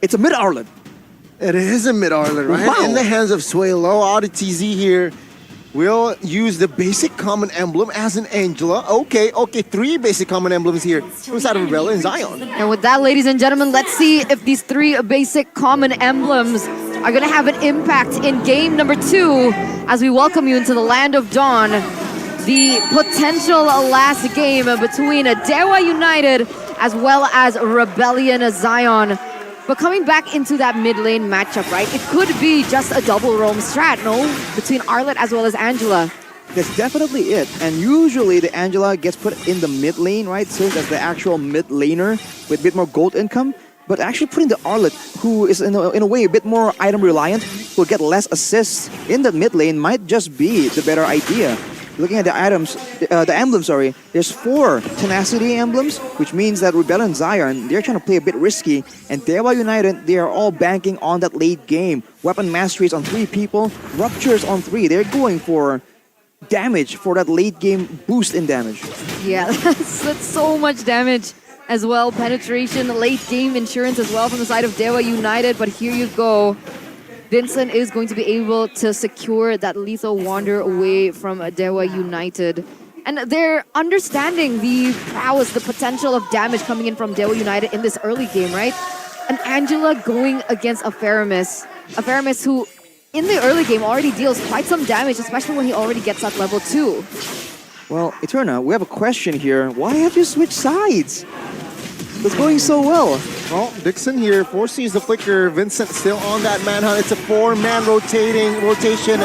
It's a mid-Arlet. It is a mid-Arlet, right? Wow. In the hands of Sway Low, ODTZ here will use the basic common emblem as an Angela. Okay, 3 basic common emblems here from the side of Rebellion and Zion. And with that, ladies and gentlemen, let's see if these 3 basic common emblems are going to have an impact in game number 2 as we welcome you into the land of Dawn. The potential last game between DEWA United as well as Rebellion Zion. But coming back into that mid lane matchup, right? It could be just a double roam strat, no? Between Arlet as well as Angela. That's definitely it. And usually the Angela gets put in the mid lane, right? Serves as the actual mid laner with a bit more gold income. But actually putting the Arlet, who is in a way a bit more item reliant, who will get less assists in the mid lane, might just be the better idea. Looking at the items, the emblems, sorry, there's 4 tenacity emblems, which means that Rebellion Zion, they're trying to play a bit risky, and DEWA United, they are all banking on that late game. Weapon masteries on 3 people, ruptures on 3. They're going for damage for that late game boost in damage. Yeah, that's so much damage as well. Penetration, late game insurance as well from the side of DEWA United, but here you go. Vincent is going to be able to secure that lethal wander away from DEWA United. And they're understanding the prowess, the potential of damage coming in from DEWA United in this early game, right? And Angela going against a Faramis. A Faramis who, in the early game, already deals quite some damage, especially when he already gets at level 2. Well, Eterna, we have a question here. Why have you switched sides? It's going so well. Well, Dixon here foresees the flicker. Vincent still on that manhunt. It's a 4-man rotation.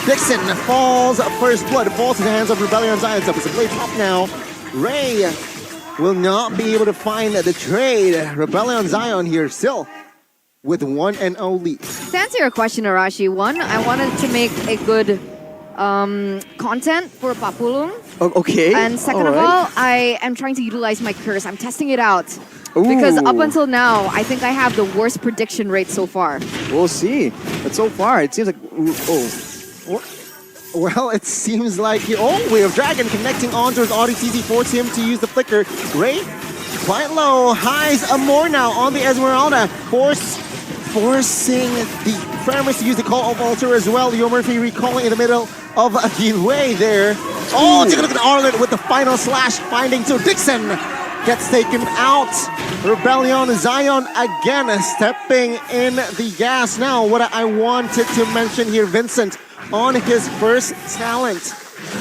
Dixon falls. First blood falls in the hands of Rebellion Zion. It's a play top now. Ray will not be able to find the trade. Rebellion Zion here still with 1-0 lead. To answer your question, Arashi, one, I wanted to make a good content for Papulung. Okay. And second of all, I am trying to utilize my curse. I'm testing it out. Ooh. Because up until now, I think I have the worst prediction rate so far. We'll see. But so far, it seems like... Well, it seems like... Wave of Dragon connecting onto his ODTZ, force him to use the flicker. Ray, quite low, highs a more now on the Esmeralda. Forcing the Faramis to use the Call of Altar as well. Leo Murphy recalling in the middle of the way there. Oh, take a look at Arlet with the final slash finding to Dixon. Gets taken out. Rebellion Zion again stepping in the gas. Now, what I wanted to mention here, Vincent, on his first talent,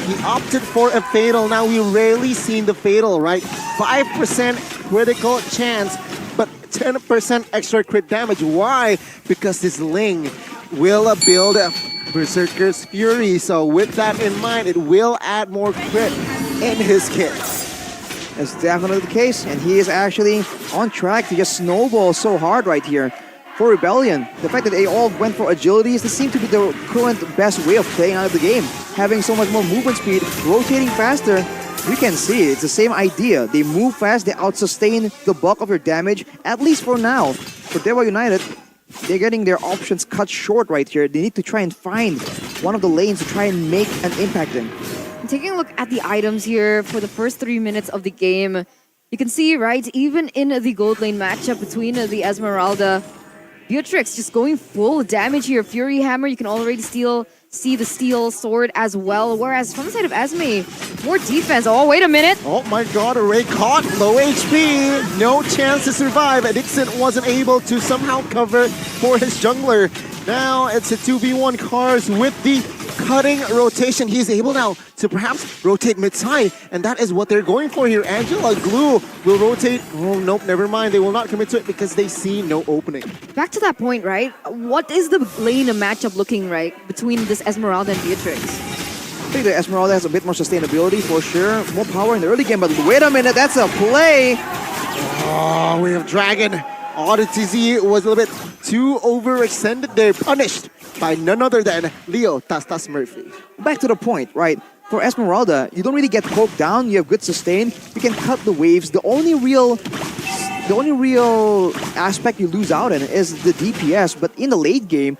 he opted for a Fatal. Now, we rarely seen the Fatal, right? 5% critical chance, but 10% extra crit damage. Why? Because this Ling will build Berserker's Fury. So with that in mind, it will add more crit in his kit. That's definitely the case, and he is actually on track to just snowball so hard right here. For Rebellion, the fact that they all went for agilities, this seems to be the current best way of playing out of the game. Having so much more movement speed, rotating faster, you can see it's the same idea. They move fast, they out-sustain the bulk of your damage, at least for now. For DEWA United, they're getting their options cut short right here. They need to try and find one of the lanes to try and make an impact in. Taking a look at the items here for the first 3 minutes of the game, you can see, right, even in the gold lane matchup between the Esmeralda, Beatrix just going full damage here. Fury Hammer, you can already see the steel sword as well. Whereas from the side of Esme, more defense. Oh, wait a minute. Oh my god, Ray caught, low HP, no chance to survive. Dixon wasn't able to somehow cover for his jungler. Now it's a 2v1 Cars with the cutting rotation. He's able now to perhaps rotate mid-side, and that is what they're going for here. Angela Glue will rotate. Oh, nope, never mind. They will not commit to it because they see no opening. Back to that point, right? What is the lane matchup looking like between this Esmeralda and Beatrix? I think the Esmeralda has a bit more sustainability for sure. More power in the early game, but wait a minute, that's a play! Oh, we have Dragon. ODTZ was a little bit too overextended there, punished by none other than Leo Tastas Murphy. Back to the point, right? For Esmeralda, you don't really get poked down, you have good sustain, you can cut the waves. The only real aspect you lose out in is the DPS, but in the late game,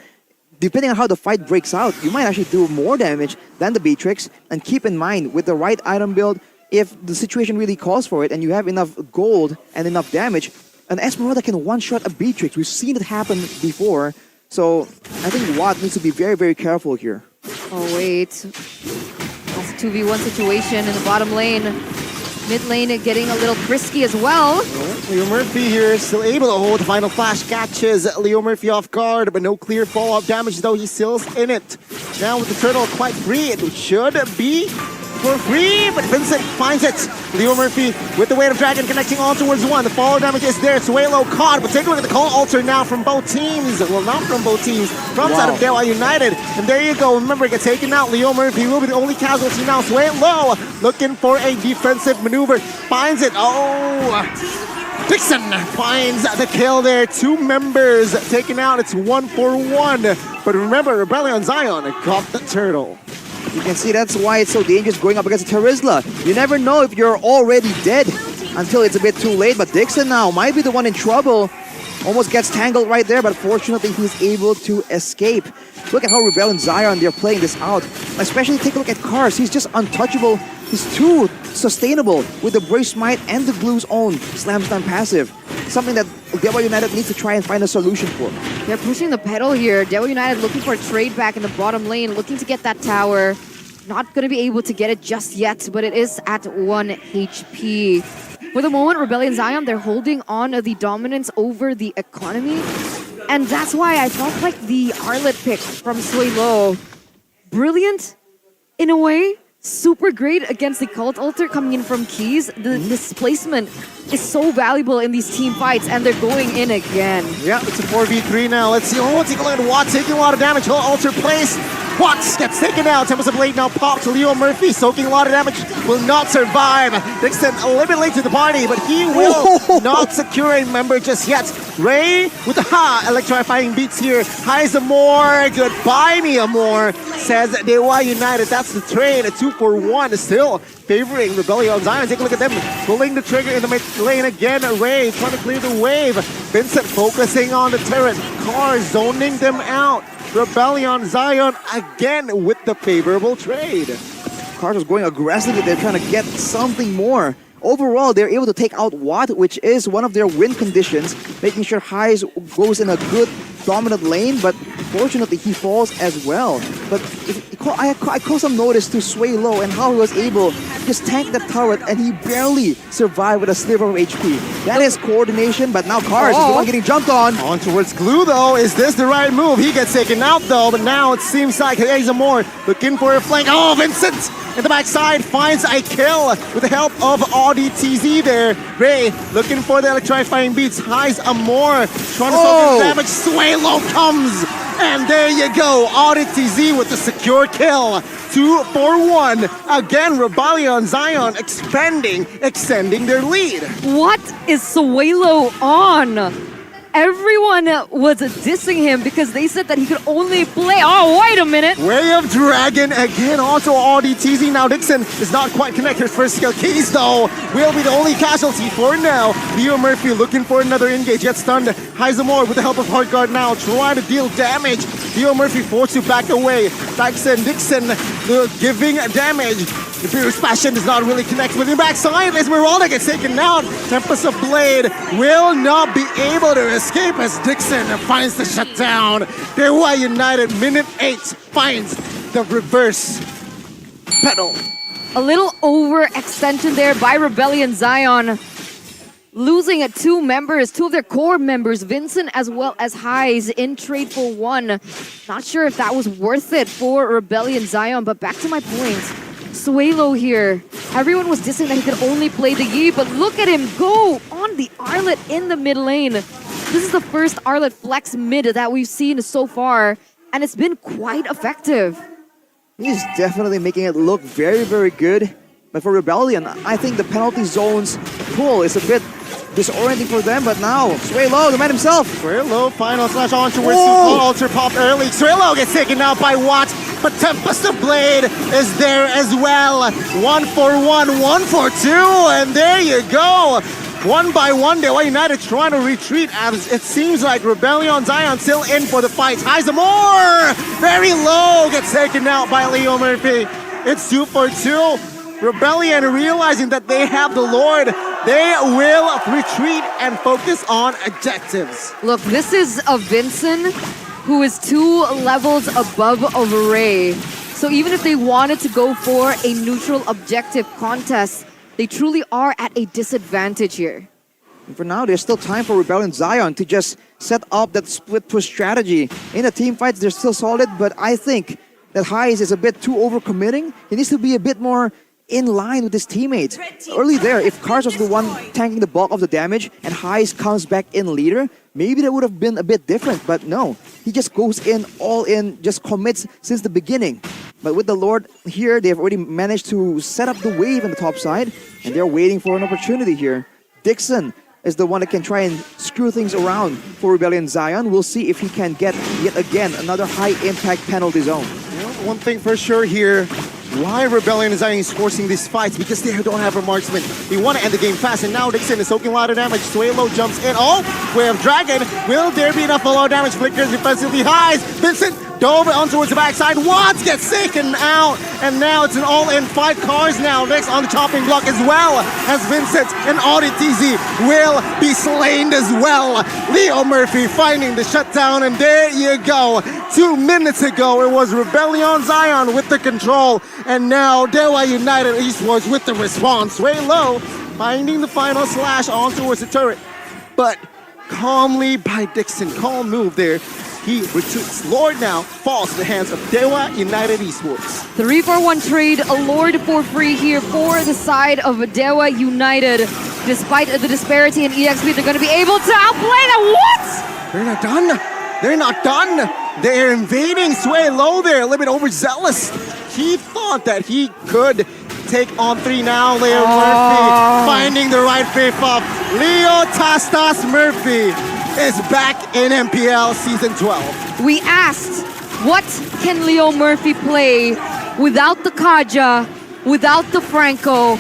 depending on how the fight breaks out, you might actually do more damage than the Beatrix. And keep in mind, with the right item build, if the situation really calls for it and you have enough gold and enough damage, an Esmeralda can one-shot a Beatrix. We've seen it happen before. So I think Watt needs to be very, very careful here. Oh, wait. That's a 2v1 situation in the bottom lane. Mid lane getting a little frisky as well. Leo Murphy here still able to hold the final flash, catches Leo Murphy off guard, but no clear follow-up damage though. He's still in it. Now with the turtle quite free, it should be for free, but Vincent finds it. Leo Murphy with the weight of dragon connecting on towards one. The follow damage is there. Suelo caught, but take a look at the call alter now from both teams. Well, not from both teams, from side of DEWA United. And there you go. Remember, get taken out. Leo Murphy will be the only casualty now. Suelo looking for a defensive maneuver. Finds it. Oh, Dixon finds the kill there. 2 members taken out. It's 1-for-1. But remember, Rebellion Zion got the turtle. You can see that's why it's so dangerous going up against Terizla. You never know if you're already dead until it's a bit too late. But Dixon now might be the one in trouble. Almost gets tangled right there, but fortunately he's able to escape. Look at how Rebellion Zion, they're playing this out. Especially take a look at Cars. He's just untouchable. He's too sustainable with the Brave Smite and the Glue's own Slam Stun passive. Something that DEWA United needs to try and find a solution for. They're pushing the pedal here. DEWA United looking for a trade back in the bottom lane, looking to get that tower. Not going to be able to get it just yet, but it is at 1 HP. For the moment, Rebellion Zion, they're holding on the dominance over the economy. And that's why I felt like the Arlet pick from Suelo, brilliant in a way, super great against the Cult Alter coming in from Keys. The displacement is so valuable in these team fights, and they're going in again. Yeah, it's a 4v3 now. Let's see. Oh, take a look at Watt taking a lot of damage. Cult Alter place. Watts gets taken out. Tempest of Blade now popped. Leo Murphy soaking a lot of damage. Will not survive. Dixon a little bit late to the party, but he will not secure a member just yet. Ray with the electrifying beats here. Highs more. Goodbye, me more. Says DEWA United. That's the trade. A 2-for-1 still favoring Rebellion Zion. Take a look at them pulling the trigger in the mid lane again. Ray trying to clear the wave. Vincent focusing on the turret. Car zoning them out. Rebellion Zion again with the favorable trade. Cars was going aggressively. They're trying to get something more. Overall, they're able to take out Watt, which is one of their win conditions, making sure Highs goes in a good dominant lane, but fortunately he falls as well. But I call some notice to Suelo and how he was able to just tank the turret and he barely survived with a sliver of HP. That is coordination, but now Cars is the one getting jumped on. On towards Glue though, is this the right move? He gets taken out though, but now it seems like Azamor looking for a flank. Oh, Vincent in the backside finds a kill with the help of RDTZ there. Ray looking for the electrifying beats. Highs Amor trying to soak in damage. Suelo comes, and there you go. RDTZ with the secure kill. 2-for-1. Again, Rebellion Zion extending their lead. What is Suelo on? Everyone was dissing him because they said that he could only play. Oh, wait a minute. Way of Dragon again. Also RDTZ. Now Dixon is not quite connected. First skill. Keys though will be the only casualty for now. Leo Murphy looking for another engage. Gets stunned. Heisemore with the help of Hard Guard now trying to deal damage. Leo Murphy forced to back away. Dixon giving damage. The Furious Passion does not really connect with him backside. Esmeralda gets taken out. Tempest of Blade will not be able to escape as Dixon finds the shutdown. DEWA United, minute 8, finds the reverse pedal. A little overextension there by Rebellion Zion. Losing 2 members, 2 of their core members, Vincent as well as Highs in trade for 1. Not sure if that was worth it for Rebellion Zion, but back to my point. Suelo here. Everyone was dissing that he could only play the Yi, but look at him go on the Arlet in the mid lane. This is the first Arlet flex mid that we've seen so far, and it's been quite effective. He's definitely making it look very, very good. But for Rebellion, I think the penalty zone's pull is a bit disorienting for them, but now Suelo, the man himself. Suelo, final slash on towards Super Alter pop early. Suelo gets taken out by Watt, but Tempest of Blade is there as well. 1-for-1, 1-for-2, and there you go. 1 by 1, DEWA United trying to retreat as it seems like Rebellion Zion still in for the fight. Heisemore, very low, gets taken out by Leo Murphy. It's 2-for-2. Rebellion realizing that they have the Lord They will retreat and focus on objectives. Look, this is a Vincent who is 2 levels above of Ray. So even if they wanted to go for a neutral objective contest, they truly are at a disadvantage here. And for now, there's still time for Rebellion Zion to just set up that split push strategy. In the team fights, they're still solid, but I think that Heis is a bit too overcommitting. He needs to be a bit more in line with his teammates. Early there, if Kars was the one tanking the bulk of the damage and Heis comes back in leader, maybe that would have been a bit different, but no. He just goes in, all in, just commits since the beginning. But with the Lord here, they've already managed to set up the wave on the top side, and they're waiting for an opportunity here. Dixon is the one that can try and screw things around for Rebellion Zion. We'll see if he can get, yet again, another high-impact penalty zone. One thing for sure here, why Rebellion Zion is forcing these fights? Because they don't have a marksman. They want to end the game fast, and now Dixon is soaking a lot of damage. Swalo jumps in. Oh, Way of Dragon. Will there be enough low damage? Flickers defensively highs. Vincent dove on towards the backside. Watts gets taken out, and now it's an all-in 5 cars now. Next on the chopping block as well as Vincent and AudiTZ will be slain as well. Leo Murphy finding the shutdown, and there you go. 2 minutes ago, it was Rebellion Zion with the control, and now DEWA United Esports with the response. Way low, finding the final slash on towards the turret, but calmly by Dixon. Calm move there. He retreats. Lord now falls to the hands of DEWA United Esports. 3-for-1 trade, a Lord for free here for the side of DEWA United. Despite the disparity in EXP, they're going to be able to outplay them. What? They're not done. They're not done. They're invading. Sway low there, a little bit overzealous. He thought that he could take on 3 now. Leo Murphy finding the right pick up. Leo Tastas Murphy is back in MPL Season 12. We asked, what can Leo Murphy play without the Kaja, without the Franco?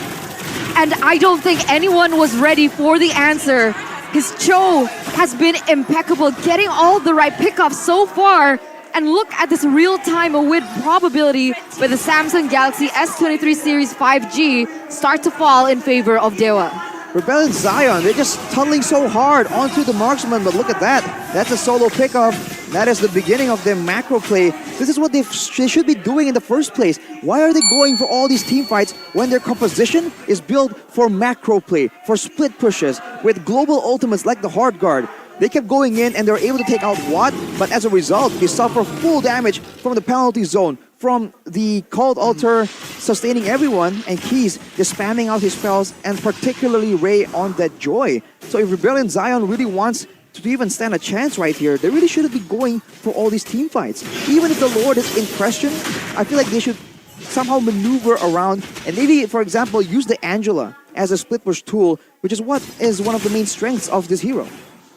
And I don't think anyone was ready for the answer. His Cho has been impeccable, getting all the right pickups so far. And look at this real-time win probability with the Samsung Galaxy S23 Series 5G start to fall in favor of DEWA. Rebellion Zion, they're just tunneling so hard onto the marksman, but look at that. That's a solo pickup. That is the beginning of their macro play. This is what they should be doing in the first place. Why are they going for all these team fights when their composition is built for macro play, for split pushes, with global ultimates like the Hard Guard? They kept going in and they were able to take out Watt, but as a result, they suffer full damage from the penalty zone, from the Cold Altar sustaining everyone, and Keys just spamming out his spells, and particularly Ray on that Joy. So if Rebellion Zion really wants to even stand a chance right here, they really shouldn't be going for all these team fights. Even if the Lord is in question, I feel like they should somehow maneuver around and maybe, for example, use the Angela as a split push tool, which is what is one of the main strengths of this hero.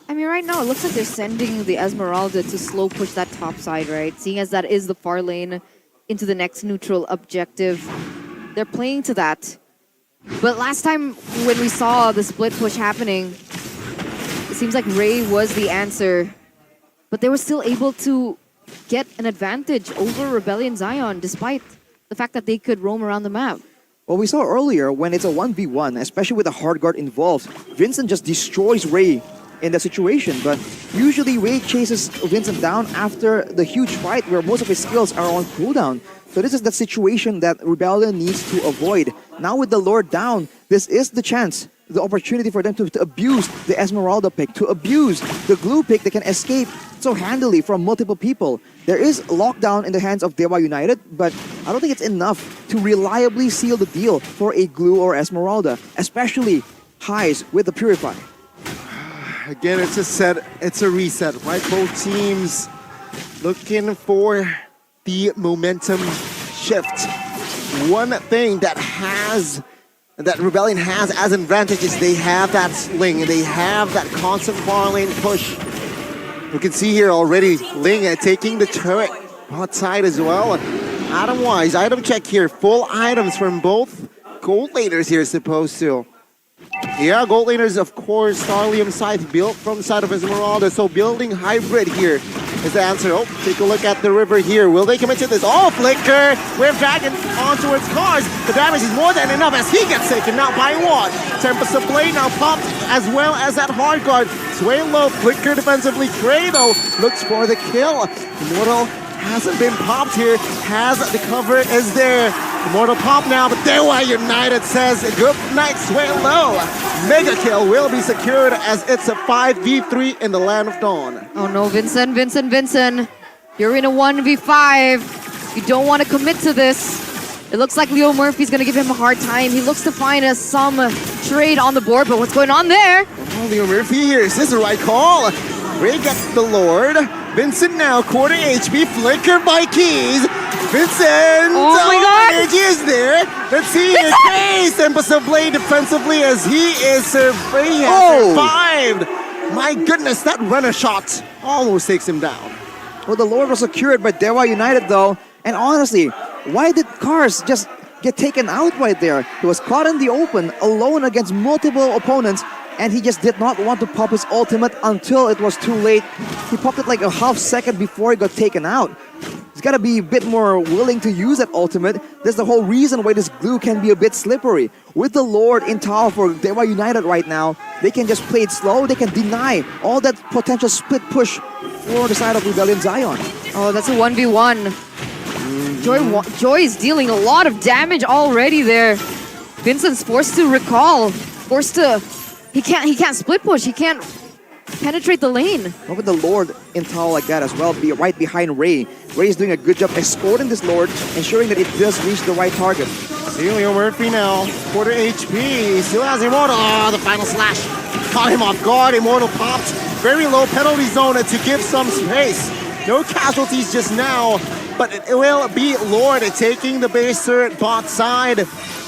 I mean, right now, it looks like they're sending the Esmeralda to slow push that top side, right? Seeing as that is the far lane into the next neutral objective. They're playing to that. But last time when we saw the split push happening, it seems like Ray was the answer. But they were still able to get an advantage over Rebellion Zion, despite the fact that they could roam around the map. Well, we saw earlier when it's a 1v1, especially with the Hard Guard involved, Vincent just destroys Ray in that situation, but usually Ray chases Vincent down after the huge fight where most of his skills are on cooldown. So this is the situation that Rebellion needs to avoid. Now with the Lord down, this is the chance, the opportunity for them to abuse the Esmeralda pick, to abuse the glue pick that can escape so handily from multiple people. There is lockdown in the hands of DEWA United, but I don't think it's enough to reliably seal the deal for a glue or Esmeralda, especially highs with the Purify. Again, it's a reset, right? Both teams looking for the momentum shift. One thing that Rebellion has as an advantage is they have that sling, they have that constant far lane push. You can see here already Ling taking the turret hot side as well. Item-wise, item check here, full items from both gold laners here supposed to. Yeah, gold laners, of course, Starlium scythe built from the side of Esmeralda, so building hybrid here is the answer. Oh, take a look at the river here. Will they commit to this? Oh, flicker! Wave Dragon on towards Cars. The damage is more than enough as he gets taken out by one. Tempest of Blade now popped as well as that hard guard. Sway low, flicker defensively. Gray though looks for the kill. Immortal hasn't been popped here. Has the cover is there. Immortal pop now, but DEWA United says good night, Sway low. Mega kill will be secured as it's a 5v3 in the Land of Dawn. Oh no, Vincent. You're in a 1v5. You don't want to commit to this. It looks like Leo Murphy's going to give him a hard time. He looks to find some trade on the board, but what's going on there? Oh, Leo Murphy here. Is this the right call? Ray gets the Lord. Vincent now, quarter HP, flicker by Keys. Vincent! Oh my god! Energy is there. Let's see his face. Tempest of Blade defensively as he is survived. My goodness, that runner shot almost takes him down. Well, the Lord was secured by DEWA United though. And honestly, why did Cars just get taken out right there? He was caught in the open, alone against multiple opponents, and he just did not want to pop his ultimate until it was too late. He popped it like a half second before he got taken out. He's got to be a bit more willing to use that ultimate. That's the whole reason why this glue can be a bit slippery. With the Lord in tower for DEWA United right now, they can just play it slow. They can deny all that potential split push for the side of Rebellion Zion. Oh, that's a 1v1. Joy is dealing a lot of damage already there. Vincent's forced to recall. He can't split push. He can't penetrate the lane. But with the Lord in tower like that as well, be right behind Ray. Ray is doing a good job escorting this Lord, ensuring that it does reach the right target. See Leo Murphy now, quarter HP, still has Immortal. Oh, the final slash caught him off guard. Immortal popped, very low penalty zone to give some space. No casualties just now, but it will be Lord taking the base turret bot side.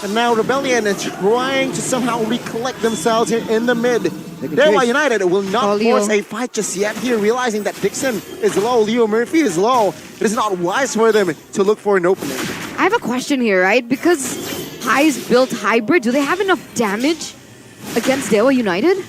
And now Rebellion is trying to somehow recollect themselves here in the mid. DEWA United will not force a fight just yet here, realizing that Dixon is low, Leo Murphy is low. It is not wise for them to look for an opening. I have a question here, right? Because High's built hybrid, do they have enough damage against DEWA United?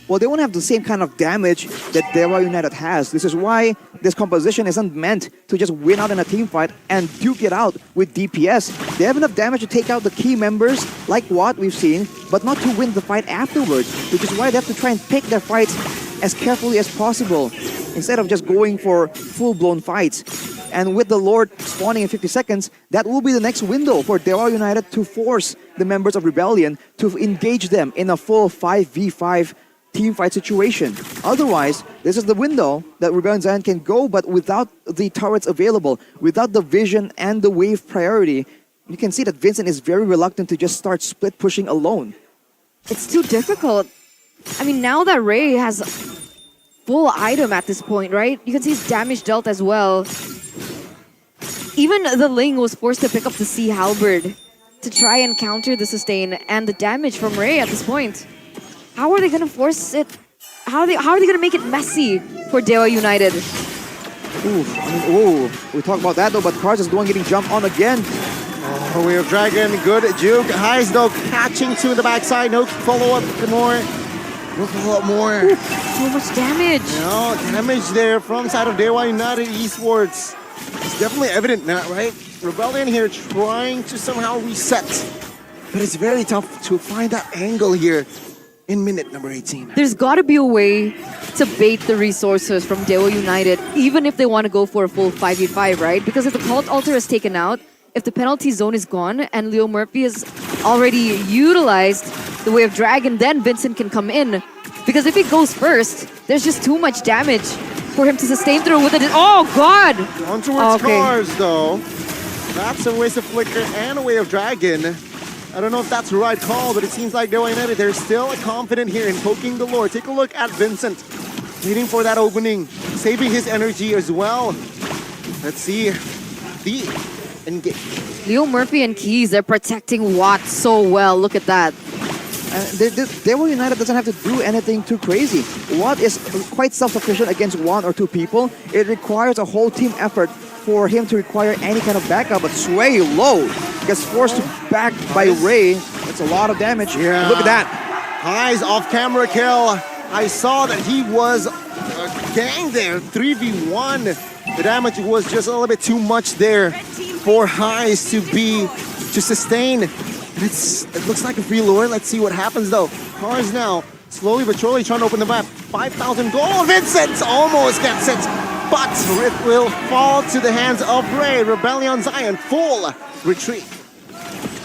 Well, they won't have the same kind of damage that DEWA United has. This is why this composition isn't meant to just win out in a team fight and duke it out with DPS. They have enough damage to take out the key members, like what we've seen, but not to win the fight afterwards, which is why they have to try and pick their fights as carefully as possible, instead of just going for full-blown fights. And with the Lord spawning in 50 seconds, that will be the next window for DEWA United to force the members of Rebellion to engage them in a full 5v5 team fight situation. Otherwise, this is the window that Rebellion Zion can go, but without the turrets available, without the vision and the wave priority, you can see that Vincent is very reluctant to just start split pushing alone. It's too difficult. I mean, now that Ray has full item at this point, right? You can see his damage dealt as well. Even the Ling was forced to pick up the Sea Halberd to try and counter the sustain and the damage from Ray at this point. How are they going to force it? How are they going to make it messy for DEWA United? We talk about that though, but Cars is the one getting jumped on again. Oh, we have Dragon, good juke. Highs though catching two in the backside. No follow-up more. No follow-up more. So much damage. No damage there from side of DEWA United Esports. It's definitely evident now, right? Rebellion here trying to somehow reset. But it's very tough to find that angle here in minute number 18. There's got to be a way to bait the resources from DEWA United, even if they want to go for a full 5v5, right? Because if the Cult Altar is taken out, if the penalty zone is gone, and Leo Murphy has already utilized the Way of Dragon, then Vincent can come in. Because if he goes first, there's just too much damage for him to sustain through with it. Oh, God! On towards Cars, though. That's a waste of Flicker and a Way of Dragon. I don't know if that's the right call, but it seems like DEWA United, they're still confident here in poking the Lord. Take a look at Vincent, waiting for that opening, saving his energy as well. Let's see the engage. Leo Murphy and Keys, they're protecting Watt so well. Look at that. DEWA United doesn't have to do anything too crazy. Watt is quite self-sufficient against one or two people. It requires a whole team effort for him to require any kind of backup, but Sway low gets forced to back by Ray. That's a lot of damage. Yeah. Look at that. Highs off camera kill. I saw that he was gang there, 3v1. The damage was just a little bit too much there for Highs to sustain. It looks like a free lure. Let's see what happens though. Cars now slowly but surely trying to open the map. 5,000 gold. Vincent almost gets it, but it will fall to the hands of Ray. Rebellion Zion, full retreat.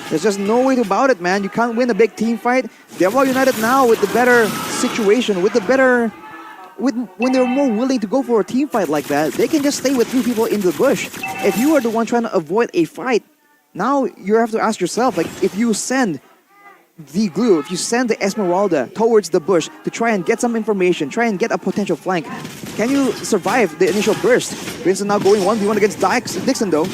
There's just no way about it, man. You can't win a big team fight. DEWA United now with the better situation, when they're more willing to go for a team fight like that, they can just stay with 3 people in the bush. If you are the one trying to avoid a fight, now you have to ask yourself, like, if you send the glue, if you send the Esmeralda towards the bush to try and get some information, try and get a potential flank, can you survive the initial burst? Vincent now going 1v1 against Dixon though.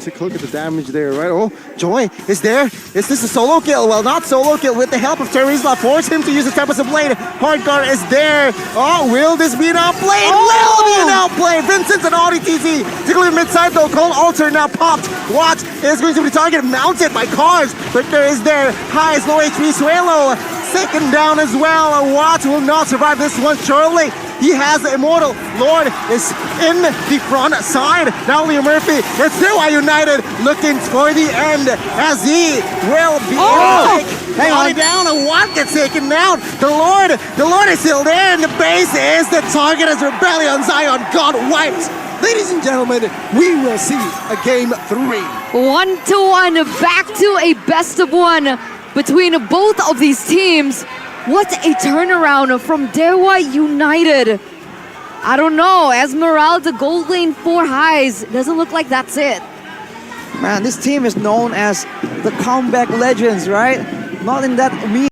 Take a look at the damage there, right? Oh, Joy is there. Is this a solo kill? Well, not solo kill. With the help of Terizla, force him to use his Tempest of Blade. Hardcore is there. Oh, will this be an outplay? It will be an outplay. Vincent's an ODTZ. Tickling mid-side though. Cold Altar now popped. Watt is going to be targeted, mounted by Cars. Victor is there. Highs, low HP. Suelo second down as well. Watt will not survive this one, surely. He has the Immortal. Lord is in the front side. Now Leo Murphy. It's DEWA United looking for the end as he will be able to take down. And Watt gets taken down. The Lord is still there, and the base is the target as Rebellion Zion got wiped. Ladies and gentlemen, we will see a game 3. 1-1, back to a best of 1 between both of these teams. What a turnaround from DEWA United. I don't know, Esmeralda gold lane 4 Highs. Doesn't look like that's it. Man, this team is known as the comeback legends, right? Not in that mean